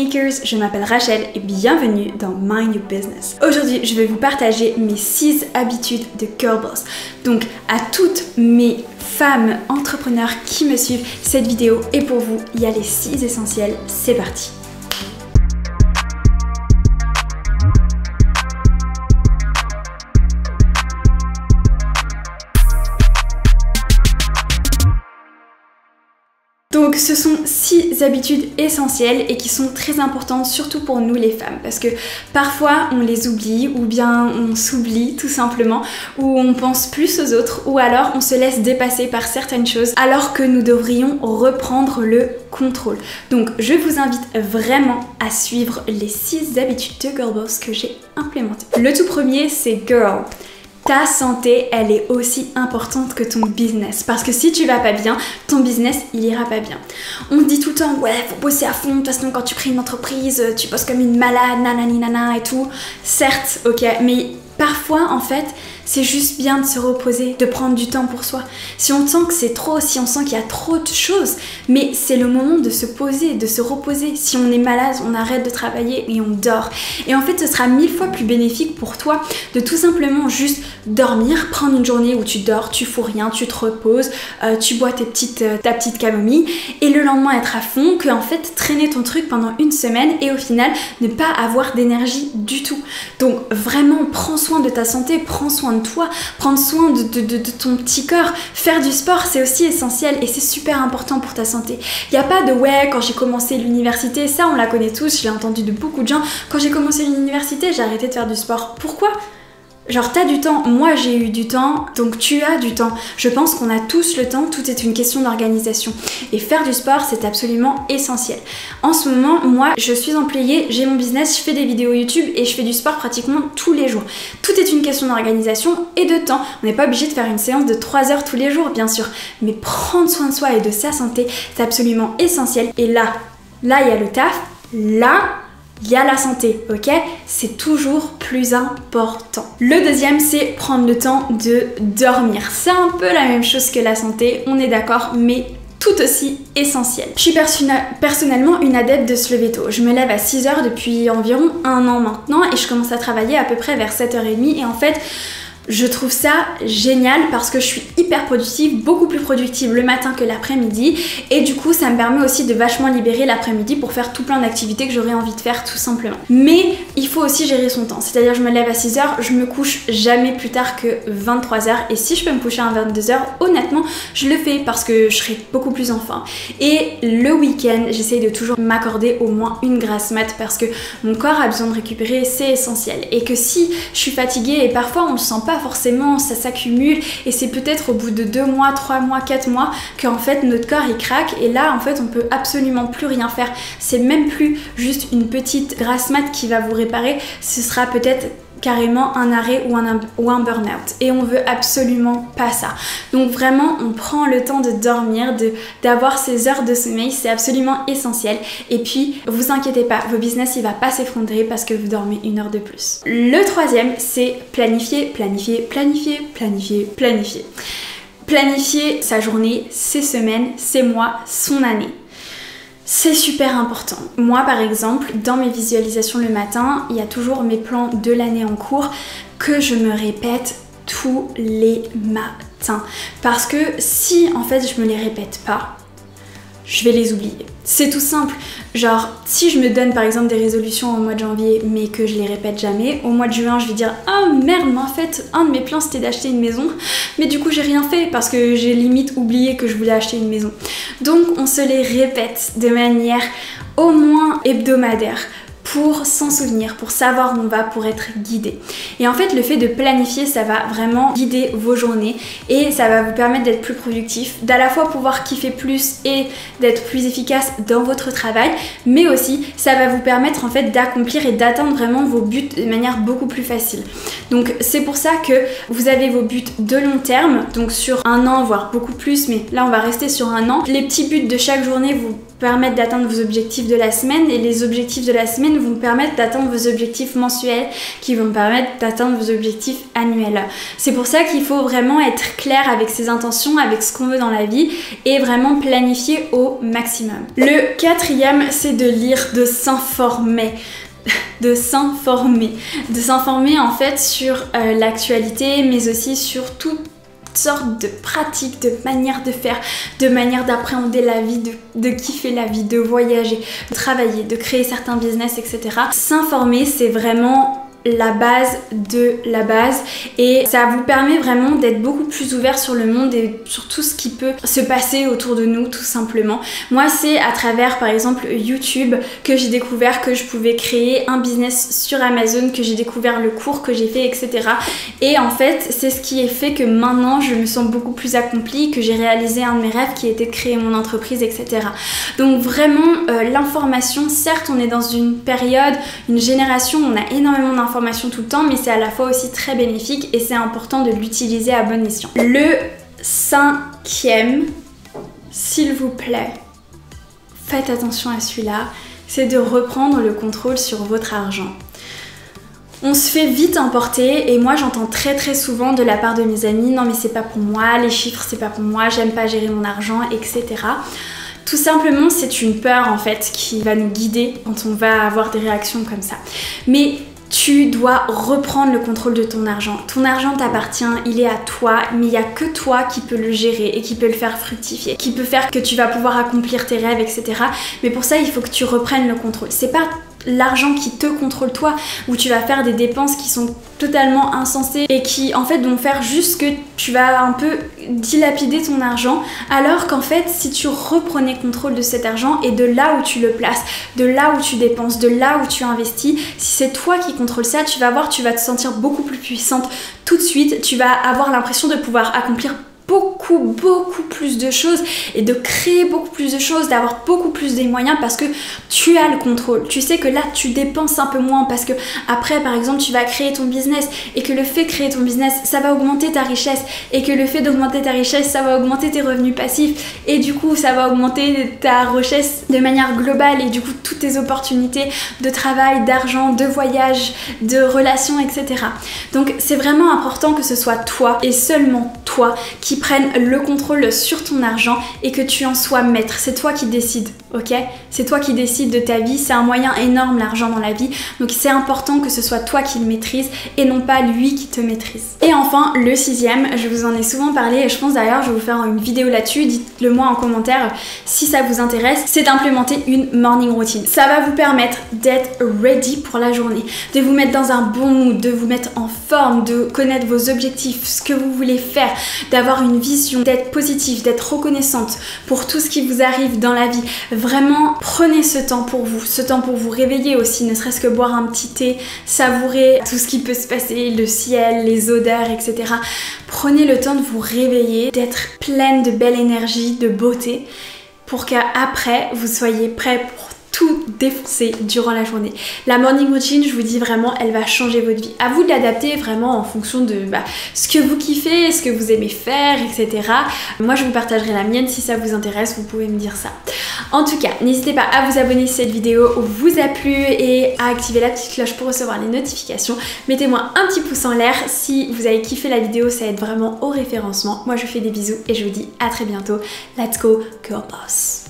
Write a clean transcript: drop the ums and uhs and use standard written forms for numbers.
Moneymakers, je m'appelle Rachel et bienvenue dans Mind Your Business. Aujourd'hui, je vais vous partager mes 6 habitudes de Girl Boss. Donc, à toutes mes femmes entrepreneurs qui me suivent, cette vidéo est pour vous. Il y a les 6 essentiels, c'est parti. Donc ce sont 6 habitudes essentielles et qui sont très importantes, surtout pour nous les femmes, parce que parfois on les oublie ou bien on s'oublie tout simplement, ou on pense plus aux autres, ou alors on se laisse dépasser par certaines choses alors que nous devrions reprendre le contrôle. Donc je vous invite vraiment à suivre les 6 habitudes de Girl Boss que j'ai implémentées. Le tout premier, c'est Girl. Ta santé, elle est aussi importante que ton business. Parce que si tu vas pas bien, ton business, il ira pas bien. On te dit tout le temps, ouais, faut bosser à fond. De toute façon, quand tu crées une entreprise, tu bosses comme une malade, nanani nana et tout. Certes, ok, mais parfois, en fait, c'est juste bien de se reposer, de prendre du temps pour soi. Si on sent que c'est trop, si on sent qu'il y a trop de choses, mais c'est le moment de se poser, de se reposer. Si on est malade, on arrête de travailler et on dort. Et en fait, ce sera 1000 fois plus bénéfique pour toi de tout simplement juste dormir, prendre une journée où tu dors, tu fous rien, tu te reposes, tu bois ta petite camomille et le lendemain être à fond, que en fait traîner ton truc pendant une semaine et au final ne pas avoir d'énergie du tout. Donc vraiment, prends soin de ta santé, prends soin de toi, prendre soin de ton petit corps. Faire du sport, c'est aussi essentiel et c'est super important pour ta santé. Il n'y a pas de ouais, quand j'ai commencé l'université, ça on la connaît tous, je l'ai entendu de beaucoup de gens, quand j'ai commencé l'université, j'ai arrêté de faire du sport. Pourquoi ? Genre t'as du temps, moi j'ai eu du temps, donc tu as du temps. Je pense qu'on a tous le temps, tout est une question d'organisation. Et faire du sport, c'est absolument essentiel. En ce moment, moi je suis employée, j'ai mon business, je fais des vidéos YouTube et je fais du sport pratiquement tous les jours. Tout est une question d'organisation et de temps. On n'est pas obligé de faire une séance de 3 heures tous les jours, bien sûr. Mais prendre soin de soi et de sa santé, c'est absolument essentiel. Et là, il y a le taf, là, il y a la santé, ok? C'est toujours plus important. Le deuxième, c'est prendre le temps de dormir. C'est un peu la même chose que la santé, on est d'accord, mais tout aussi essentiel. Je suis personnellement une adepte de se lever tôt. Je me lève à 6h depuis environ 1 an maintenant et je commence à travailler à peu près vers 7h30 et en fait, je trouve ça génial parce que je suis hyper productive, beaucoup plus productive le matin que l'après-midi et du coup ça me permet aussi de vachement libérer l'après-midi pour faire tout plein d'activités que j'aurais envie de faire tout simplement. Mais il faut aussi gérer son temps, c'est-à-dire je me lève à 6h, je me couche jamais plus tard que 23h et si je peux me coucher à 22h, honnêtement je le fais parce que je serai beaucoup plus en forme. Et le week-end, j'essaye de toujours m'accorder au moins une grasse mat parce que mon corps a besoin de récupérer, c'est essentiel. Et que si je suis fatiguée et parfois on le sent pas forcément, ça s'accumule et c'est peut-être au bout de 2 mois, 3 mois, 4 mois qu'en fait notre corps il craque et là en fait on peut absolument plus rien faire. C'est même plus juste une petite grasse mat qui va vous réparer, ce sera peut-être carrément un arrêt ou un burn-out et on veut absolument pas ça. Donc vraiment on prend le temps de dormir, d'avoir ces heures de sommeil, c'est absolument essentiel et puis vous inquiétez pas, vos business il va pas s'effondrer parce que vous dormez 1 heure de plus. Le troisième, c'est planifier, planifier, planifier, planifier, planifier. Planifier sa journée, ses semaines, ses mois, son année. C'est super important. Moi par exemple, dans mes visualisations le matin, il y a toujours mes plans de l'année en cours que je me répète tous les matins. Parce que si en fait je me les répète pas, je vais les oublier. C'est tout simple. Genre, si je me donne par exemple des résolutions au mois de janvier mais que je les répète jamais, au mois de juin je vais dire « Ah merde, mais en fait, un de mes plans c'était d'acheter une maison, mais du coup j'ai rien fait parce que j'ai limite oublié que je voulais acheter une maison. » Donc on se les répète de manière au moins hebdomadaire pour s'en souvenir, pour savoir où on va, pour être guidé. Et en fait, le fait de planifier, ça va vraiment guider vos journées et ça va vous permettre d'être plus productif, d'à la fois pouvoir kiffer plus et d'être plus efficace dans votre travail, mais aussi ça va vous permettre en fait d'accomplir et d'atteindre vraiment vos buts de manière beaucoup plus facile. Donc c'est pour ça que vous avez vos buts de long terme, donc sur 1 an, voire beaucoup plus, mais là on va rester sur 1 an. Les petits buts de chaque journée vous permettent d'atteindre vos objectifs de la semaine et les objectifs de la semaine routines vont permettre d'atteindre vos objectifs mensuels, qui vont permettre d'atteindre vos objectifs annuels. C'est pour ça qu'il faut vraiment être clair avec ses intentions, avec ce qu'on veut dans la vie et vraiment planifier au maximum. Le quatrième, c'est de lire, de s'informer. De s'informer en fait sur l'actualité, mais aussi sur toutes sortes de pratiques, de manières de faire, de manières d'appréhender la vie, de kiffer la vie, de voyager, de travailler, de créer certains business, etc. S'informer, c'est vraiment la base de la base et ça vous permet vraiment d'être beaucoup plus ouvert sur le monde et sur tout ce qui peut se passer autour de nous tout simplement. Moi c'est à travers par exemple YouTube que j'ai découvert que je pouvais créer un business sur Amazon, que j'ai découvert le cours que j'ai fait, etc. Et en fait c'est ce qui est fait que maintenant je me sens beaucoup plus accomplie, que j'ai réalisé un de mes rêves qui était de créer mon entreprise, etc. Donc vraiment l'information, certes on est dans une période, une génération où on a énormément d'informations tout le temps, mais c'est à la fois aussi très bénéfique et c'est important de l'utiliser à bon escient. Le cinquième, s'il vous plaît, faites attention à celui-là, c'est de reprendre le contrôle sur votre argent. On se fait vite emporter et moi j'entends très souvent de la part de mes amis, non mais c'est pas pour moi, les chiffres c'est pas pour moi, j'aime pas gérer mon argent, etc. Tout simplement, c'est une peur en fait qui va nous guider quand on va avoir des réactions comme ça. Mais tu dois reprendre le contrôle de ton argent. Ton argent t'appartient, il est à toi, mais il n'y a que toi qui peux le gérer et qui peut le faire fructifier, qui peut faire que tu vas pouvoir accomplir tes rêves, etc. Mais pour ça, il faut que tu reprennes le contrôle. C'est pas l'argent qui te contrôle toi, où tu vas faire des dépenses qui sont totalement insensées et qui en fait vont faire juste que tu vas un peu dilapider ton argent, alors qu'en fait si tu reprenais contrôle de cet argent et de là où tu le places, de là où tu dépenses, de là où tu investis, si c'est toi qui contrôles ça, tu vas voir, tu vas te sentir beaucoup plus puissante tout de suite, tu vas avoir l'impression de pouvoir accomplir beaucoup plus de choses et de créer beaucoup plus de choses, d'avoir beaucoup plus des moyens parce que tu as le contrôle. Tu sais que là tu dépenses un peu moins parce que après par exemple tu vas créer ton business et que le fait de créer ton business ça va augmenter ta richesse et que le fait d'augmenter ta richesse ça va augmenter tes revenus passifs et du coup ça va augmenter ta richesse de manière globale et du coup toutes tes opportunités de travail, d'argent, de voyage, de relations, etc. Donc c'est vraiment important que ce soit toi et seulement toi qui prennent le contrôle sur ton argent et que tu en sois maître. C'est toi qui décides, ok? C'est toi qui décides de ta vie. C'est un moyen énorme l'argent dans la vie. Donc c'est important que ce soit toi qui le maîtrise et non pas lui qui te maîtrise. Et enfin, le sixième, je vous en ai souvent parlé et je pense d'ailleurs je vais vous faire une vidéo là-dessus. Dites-le moi en commentaire si ça vous intéresse. C'est d'implémenter une morning routine. Ça va vous permettre d'être ready pour la journée, de vous mettre dans un bon mood, de vous mettre en forme, de connaître vos objectifs, ce que vous voulez faire, d'avoir une vision, d'être positive, d'être reconnaissante pour tout ce qui vous arrive dans la vie. Vraiment, prenez ce temps pour vous réveiller aussi, ne serait-ce que boire un petit thé, savourer tout ce qui peut se passer, le ciel, les odeurs, etc. Prenez le temps de vous réveiller, d'être pleine de belle énergie, de beauté, pour qu'après, vous soyez prêt pour tout défoncer durant la journée. La morning routine, je vous dis vraiment, elle va changer votre vie. À vous de l'adapter vraiment en fonction de ce que vous kiffez, ce que vous aimez faire, etc. Moi, je vous partagerai la mienne si ça vous intéresse, vous pouvez me dire ça. En tout cas, n'hésitez pas à vous abonner si cette vidéo vous a plu et à activer la petite cloche pour recevoir les notifications. Mettez-moi un petit pouce en l'air si vous avez kiffé la vidéo, ça aide vraiment au référencement. Moi, je vous fais des bisous et je vous dis à très bientôt. Let's go, girl boss!